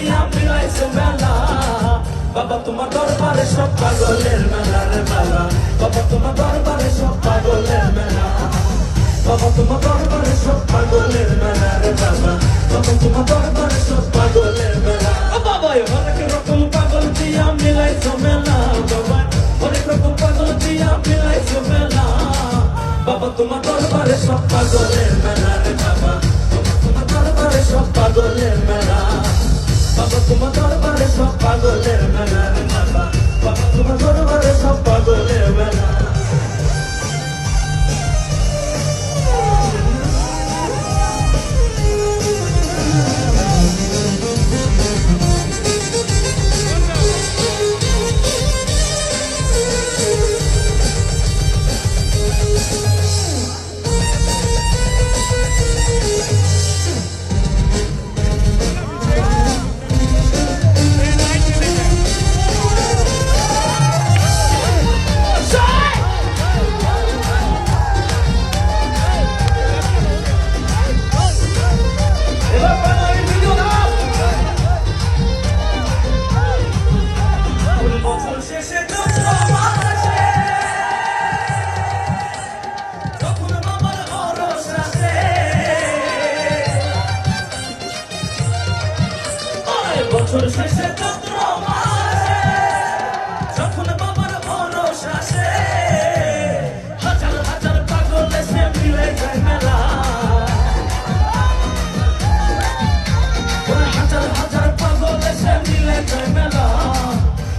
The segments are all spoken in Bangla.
দিয়া মিলাইছো মেলা বাবা তোমার দরবারে সব পাগলের মেলা রে বাবা বাবা তোমার দরবারে সব পাগলের মেলা বাবা তোমার দরবারে সব পাগলের মেলা রে বাবা বাবা তোমার দরবারে সব পাগলের মেলা ও বাবা অনেক রকম পাগল দিয়া মিলাইছো মেলা বাবা অনেক রকম পাগল দিয়া মিলাইছো মেলা বাবা তোমার দরবারে সব পাগলের মেলা রে বাবা বাবা তোমার দরবারে সব পাগলের মেলা বাবা তোমার দরবারে সব পাগলের মেলা রে বাবা বাবা তোমার দরবারে সব পাগলের মেলা বছর শেষে চৈত্র মাসে যখন বাবার ভরস আসে হাজার হাজার পাগল এসে মিলে যায় মেলা হাজার হাজার পাগল এসে মিলে যায় মেলা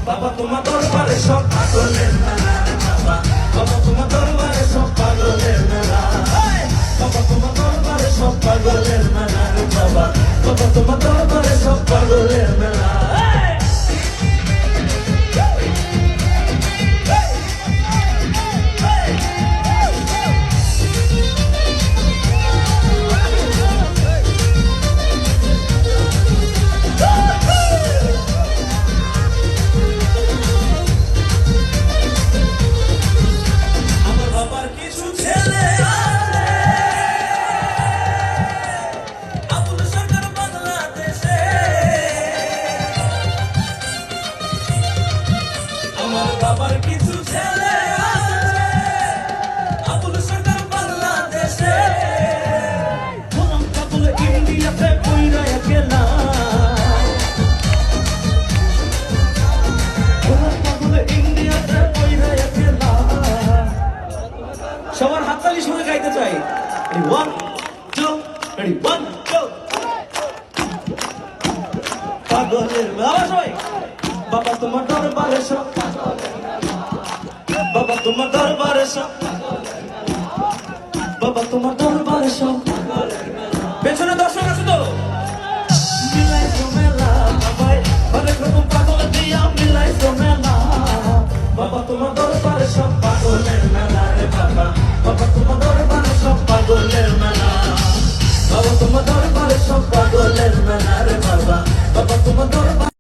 বাবা তোমার দরবারে সব পাগলের মেলা বাবা বাবা তোমার দরবারে সব পাগলের মেলা বাবা তোমার দরবারে সব পাগলের মেলা বাবা বাবা তোমার দরবারে সব পাগলের মেলা আমার বাবার কিছু ছেলে আমার বাবার কিছু ছেলে আছে আবুল সরকার বাংলাদেশে গোলাম কাবুল ইন্ডিয়াতে কইরা গেলা গোলাম কাবুল ইন্ডিয়াতে কইরা গেলা সবার হাততালি শুনে গাইতে চাই one two ready one two পাগলের মেলা সবাই বাবা তোমার দরবারে সব বাবা তোমার দরবারে সব বাবা তোমার দরবারে সব পেছনে দর্শক আছে তো মিলাইছো মেলা বাবাই অনেক রকম পাগল দিয়া মিলাইছো মেলা বাবা তোমার দরবারে সব পাগলের মেলা রে বাবা বাবা তোমার দরবারে সব পাগলের মেলা বাবা তোমার দরবারে সব পাগলের মেলা রে বাবা বাবা তোমার দরবারে